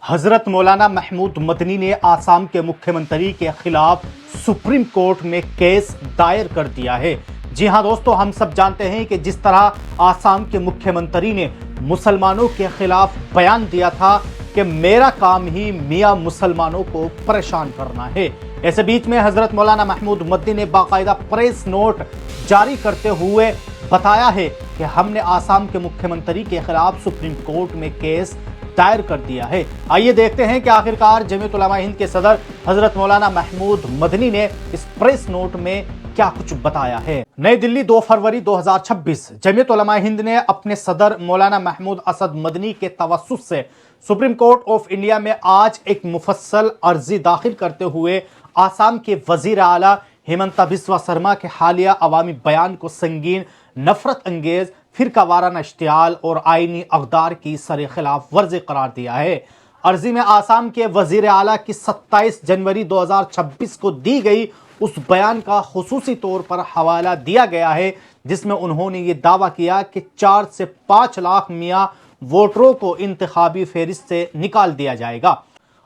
हजरत मौलाना महमूद मदनी ने आसाम के मुख्यमंत्री के खिलाफ सुप्रीम कोर्ट में केस दायर कर दिया है। जी हां दोस्तों, हम सब जानते हैं कि जिस तरह आसाम के मुख्यमंत्री ने मुसलमानों के खिलाफ बयान दिया था कि मेरा काम ही मियां मुसलमानों को परेशान करना है, ऐसे बीच में हजरत मौलाना महमूद मदनी ने बाकायदा प्रेस नोट जारी करते हुए बताया है कि हमने आसाम के मुख्यमंत्री के खिलाफ सुप्रीम कोर्ट में केस दायर कर दिया है। आइए देखते हैं कि आखिरकार जमीयत उलमा हिंद के सदर हजरत मौलाना महमूद मदनी ने इस प्रेस नोट में क्या कुछ बताया है। नई दिल्ली 2 फरवरी 2026। जमीयत उलमा हिंद ने अपने सदर मौलाना महमूद असद मदनी के तवस्सुत से सुप्रीम कोर्ट ऑफ इंडिया में आज एक मुफस्सल अर्जी दाखिल करते हुए आसाम के वजीर आला हेमंता बिस्वा शर्मा के हालिया अवामी बयान को संगीन, नफरत अंगेज, फिरका वाराना इश्तियाल और आईनी अक़दार की सरे खिलाफ वर्जी करार दिया है। अर्जी में आसाम के वजीर आला की 27 जनवरी 2026 को दी गई उस बयान का खुसूसी तौर पर हवाला दिया गया है, जिसमें उन्होंने ये दावा किया कि 4 से 5 लाख मियाँ वोटरों को इंतखाबी फेरिस्त से निकाल दिया जाएगा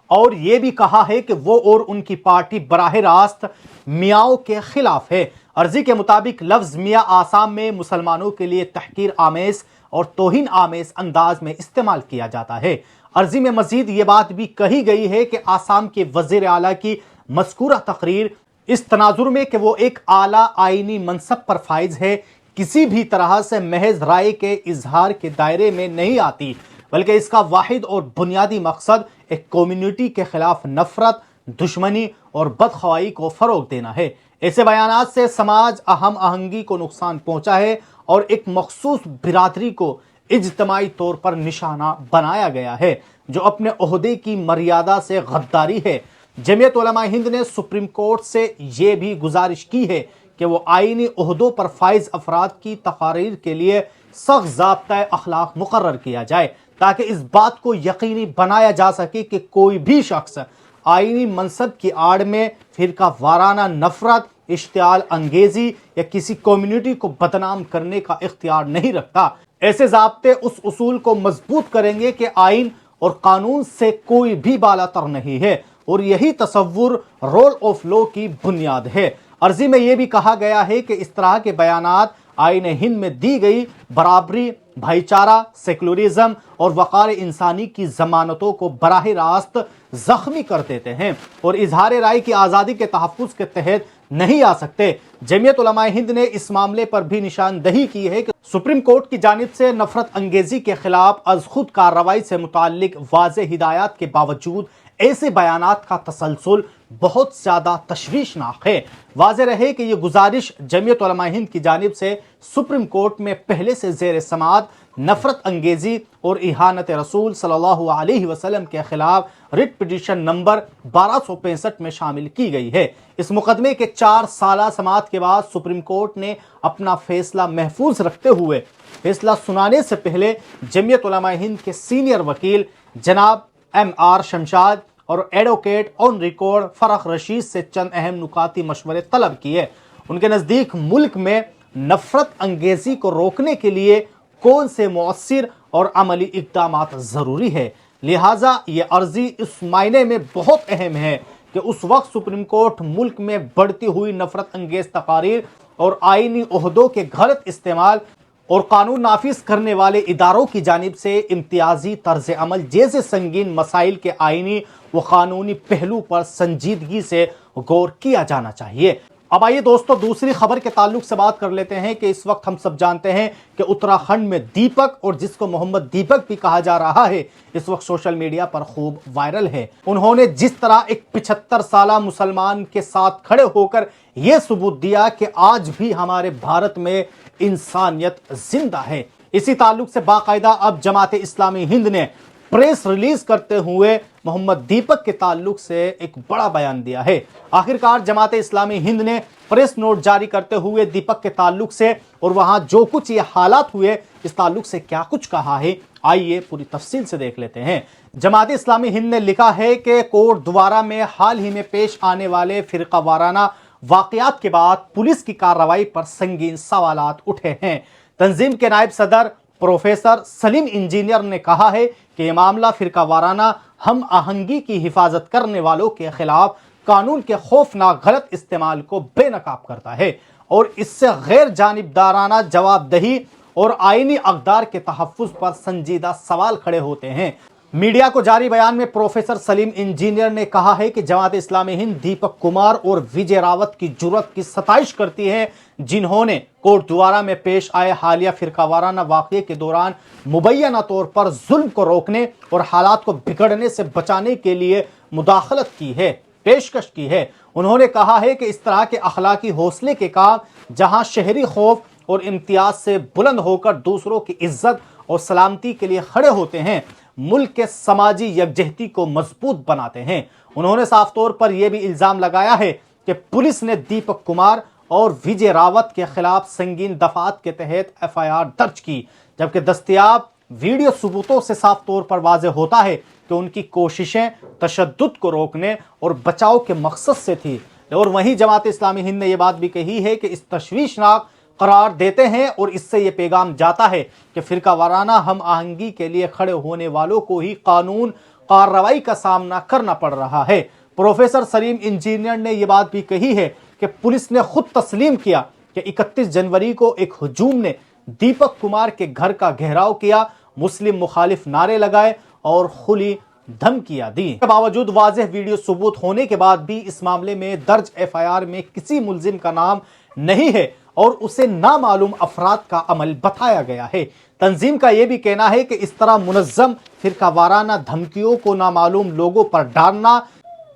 और ये भी कहा है कि वो और उनकी पार्टी बराह रास्त मियाओं के खिलाफ है। अर्जी के मुताबिक लफ्ज मियाँ आसाम में मुसलमानों के लिए तहकीर आमेज और तौहीन आमेज अंदाज में इस्तेमाल किया जाता है। अर्जी में मजीद ये बात भी कही गई है कि आसाम के वजीर आला की मज़कूरा तकरीर इस तनाजुर में कि वो एक आला आईनी मनसब पर फाइज है, किसी भी तरह से महज राय के इजहार के दायरे में नहीं आती, बल्कि इसका वाहिद और बुनियादी मकसद एक कम्युनिटी के खिलाफ नफरत, दुश्मनी और बदख्वाही को फरोग देना है। ऐसे बयानात से समाज अहम आहंगी को नुकसान पहुंचा है और एक मखसूस बिरादरी को इज्तमाई तौर पर निशाना बनाया गया है, जो अपने ओहदे की मर्यादा से गद्दारी है। जमीयत उलमा हिंद ने सुप्रीम कोर्ट से ये भी गुजारिश की है कि वो आईनी ओहदों पर फाइज अफराद की तकारीर के लिए सख्त ज़ाब्ता अखलाक मुकर्रर किया जाए, ताकि इस बात को यकीनी बनाया जा सके कि कोई भी शख्स आईनी मनसब की आड़ में फिरका वाराना नफरत, इश्तियाल अंगेजी या किसी कम्युनिटी को बदनाम करने का इख्तियार नहीं रखता। ऐसे ज़ाब्ते उस उसूल को मजबूत करेंगे कि आइन और कानून से कोई भी बालातर नहीं है और यही तसव्वुर रोल ऑफ लॉ की बुनियाद है। अर्जी में यह भी कहा गया है कि इस तरह के बयानात आईन हिंद में दी गई बराबरी, भाईचारा, सेकुलरिज्म और वक़ार इंसानी की जमानतों को बराह रास्त जख्मी कर देते हैं और इजहार राय की आज़ादी के तहफ़्फ़ुज़ के तहत नहीं आ सकते। जमीयत उलमा हिंद ने इस मामले पर भी निशानदही की है कि सुप्रीम कोर्ट की जानिब से नफरत अंगेजी के खिलाफ अज खुद कार्रवाई से मुताल्लिक वाज़े हिदायत के बावजूद ऐसे बयानात का तसलसल बहुत ज़्यादा तशवीशनाक है। वाज़े रहे कि ये गुजारिश जमीयत उलमा हिंद की जानिब से सुप्रीम कोर्ट में पहले से ज़ेर समात नफरत अंगेजी और इहानत रसूल सल्लल्लाहु अलैहि वसल्लम के खिलाफ रिट पिटीशन नंबर 1265 में शामिल की गई है। इस मुकदमे के 4 साला समात के बाद सुप्रीम कोर्ट ने अपना फैसला महफूज रखते हुए फैसला सुनाने से पहले जमीयत उलमा हिंद के सीनियर वकील जनाब MR शमशाद और एडवोकेट ऑन रिकॉर्ड फरख रशीद से चंद अहम नुकाती मशवरे तलब किए। उनके नज़दीक मुल्क में नफरत अंगेजी को रोकने के लिए कौन से मौसर और अमली इक़दामात ज़रूरी है। लिहाजा ये अर्जी इस मायने में बहुत अहम है कि उस वक्त सुप्रीम कोर्ट मुल्क में बढ़ती हुई नफरत अंगेज तकारीर और आईनी ओहदों के गलत इस्तेमाल और कानून नाफिज करने वाले इदारों की जानिब से इम्तियाजी तर्ज अमल जैसे संगीन मसाइल के आईनी व कानूनी पहलू पर संजीदगी से गौर किया जाना चाहिए। अब आइए दोस्तों, दूसरी खबर के ताल्लुक से बात कर लेते हैं कि इस वक्त हम सब जानते हैं कि उत्तराखंड में दीपक, और जिसको मोहम्मद दीपक भी कहा जा रहा है, इस वक्त सोशल मीडिया पर खूब वायरल है। उन्होंने जिस तरह एक 75 साला मुसलमान के साथ खड़े होकर यह सबूत दिया कि आज भी हमारे भारत में इंसानियत जिंदा है। इसी ताल्लुक से बाकायदा अब जमात इस्लामी हिंद ने प्रेस रिलीज करते हुए मोहम्मद दीपक के ताल्लुक से एक बड़ा बयान दिया है। आखिरकार जमात इस्लामी हिंद ने प्रेस नोट जारी करते हुए दीपक के ताल्लुक से और वहां जो कुछ ये हालात हुए इस ताल्लुक से क्या कुछ कहा है, आइए पूरी तफसील से देख लेते हैं। जमात इस्लामी हिंद ने लिखा है कि कोट द्वारा में हाल ही में पेश आने वाले फिरका वाराना वाकयात के बाद पुलिस की कार्रवाई पर संगीन सवालात उठे हैं। तंजीम के नायब सदर प्रोफेसर सलीम इंजीनियर ने कहा है कि यह मामला फिरका वाराना ہم آہنگی کی حفاظت کرنے والوں کے خلاف قانون کے خوفناک غلط استعمال کو بے نقاب کرتا ہے اور اس سے غیر جانبدارانہ جواب دہی اور آئینی اقدار کے تحفظ پر سنجیدہ سوال کھڑے ہوتے ہیں۔ میڈیا کو جاری بیان میں پروفیسر سلیم انجینئر نے کہا ہے کہ جماعت اسلامی ہند دیپک کمار اور وجے راوت کی جرأت کی ستائش کرتی ہے، جنہوں نے کوٹ دوارہ میں پیش آئے حالیہ فرقہ وارانہ واقعے کے دوران مبینہ طور پر ظلم کو روکنے اور حالات کو بگڑنے سے بچانے کے لیے مداخلت کی ہے، پیشکش کی ہے۔ انہوں نے کہا ہے کہ اس طرح کے اخلاقی حوصلے کے کام جہاں شہری خوف اور امتیاز سے بلند ہو کر دوسروں کی عزت اور سلامتی کے لیے کھڑے ہوتے ہیں، ملک کے سماجی یکجہتی کو مضبوط بناتے ہیں۔ انہوں نے صاف طور پر یہ بھی الزام لگایا ہے کہ پولیس نے دیپک کمار اور وجے راوت کے خلاف سنگین دفعات کے تحت FIR درج کی، جبکہ دستیاب ویڈیو ثبوتوں سے صاف طور پر واضح ہوتا ہے کہ ان کی کوششیں تشدد کو روکنے اور بچاؤ کے مقصد سے تھی۔ اور وہیں جماعت اسلامی ہند نے یہ بات بھی کہی ہے کہ اس تشویشناک قرار دیتے ہیں اور اس سے یہ پیغام جاتا ہے کہ فرقہ وارانہ ہم آہنگی کے لیے کھڑے ہونے والوں کو ہی قانون کارروائی کا سامنا کرنا پڑ رہا ہے۔ پروفیسر سلیم انجینئر نے یہ بات بھی کہی ہے کہ پولیس نے خود تسلیم کیا کہ 31 جنوری کو ایک ہجوم نے دیپک کمار کے گھر کا گھیراؤ کیا، مسلم مخالف نعرے لگائے اور کھلی دھمکیاں دی۔ کے باوجود واضح ویڈیو ثبوت ہونے کے بعد بھی اس معاملے میں درج FIR میں کسی ملزم کا نام نہیں ہے اور اسے نامعلوم افراد کا عمل بتایا گیا ہے۔ تنظیم کا یہ بھی کہنا ہے کہ اس طرح منظم فرقہ وارانہ دھمکیوں کو نامعلوم لوگوں پر ڈالنا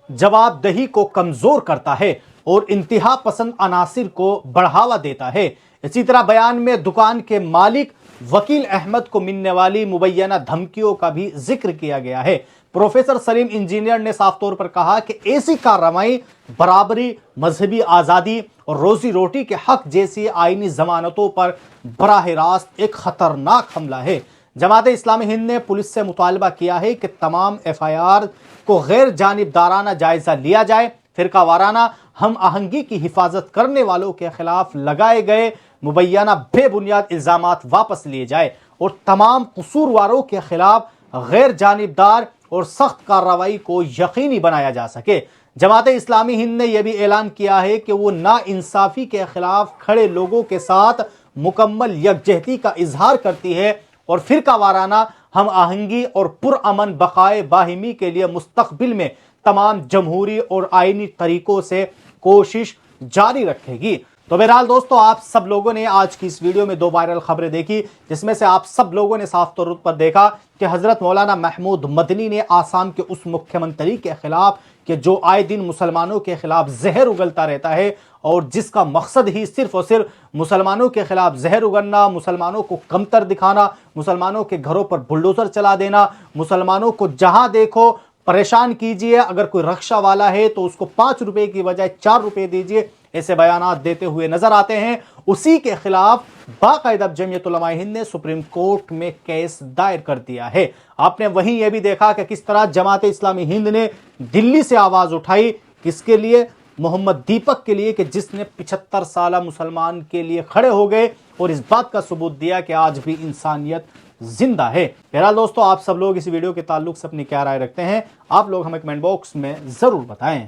جواب دہی کو کمزور کرتا ہے اور انتہا پسند عناصر کو بڑھاوا دیتا ہے۔ اسی طرح بیان میں دکان کے مالک وکیل احمد کو ملنے والی مبینہ دھمکیوں کا بھی ذکر کیا گیا ہے۔ پروفیسر سلیم انجینئر نے صاف طور پر کہا کہ ایسی کارروائی برابری، مذہبی آزادی اور روزی روٹی کے حق جیسی آئینی ضمانتوں پر براہ راست ایک خطرناک حملہ ہے۔ جماعت اسلامی ہند نے پولیس سے مطالبہ کیا ہے کہ تمام FIR کو غیر جانبدارانہ جائزہ لیا جائے، فرقہ وارانہ ہم آہنگی کی حفاظت کرنے والوں کے خلاف لگائے گئے مبینہ بے بنیاد الزامات واپس لیے جائے اور تمام قصورواروں کے خلاف غیر جانبدار اور سخت کارروائی کو یقینی بنایا جا سکے۔ جماعت اسلامی ہند نے یہ بھی اعلان کیا ہے کہ وہ ناانصافی کے خلاف کھڑے لوگوں کے ساتھ مکمل یکجہتی کا اظہار کرتی ہے اور فرقہ وارانہ ہم آہنگی اور پرامن بقائے باہمی کے لیے مستقبل میں تمام جمہوری اور آئینی طریقوں سے کوشش جاری رکھے گی۔ تو بہرحال دوستو، آپ سب لوگوں نے آج کی اس ویڈیو میں 2 وائرل خبریں دیکھی، جس میں سے آپ سب لوگوں نے صاف طور پر دیکھا کہ حضرت مولانا محمود مدنی نے آسام کے اس مکھیہ منتری کے خلاف کہ جو آئے دن مسلمانوں کے خلاف زہر اگلتا رہتا ہے اور جس کا مقصد ہی صرف اور صرف مسلمانوں کے خلاف زہر اگلنا، مسلمانوں کو کمتر دکھانا، مسلمانوں کے گھروں پر بلڈوزر چلا دینا، مسلمانوں کو جہاں دیکھو پریشان کیجئے، اگر کوئی رکشہ والا ہے تو اس کو 5 روپے کی بجائے 4 روپے دیجئے، ایسے بیانات دیتے ہوئے نظر آتے ہیں۔ اسی کے خلاف باقاعدہ جمعیت علماء ہند نے سپریم کورٹ میں کیس دائر کر دیا ہے۔ آپ نے وہیں یہ بھی دیکھا کہ کس طرح جماعت اسلامی ہند نے دلی سے آواز اٹھائی، کس کے لیے؟ محمد دیپک کے لیے، کہ جس نے 75 سالہ مسلمان کے لیے کھڑے ہو گئے اور اس بات کا ثبوت دیا کہ آج بھی انسانیت زندہ ہے۔ بہرحال دوستو، آپ سب لوگ اس ویڈیو کے تعلق سے اپنی کیا رائے رکھتے ہیں؟ آپ لوگ ہمیں کمنٹ باکس میں ضرور بتائیں۔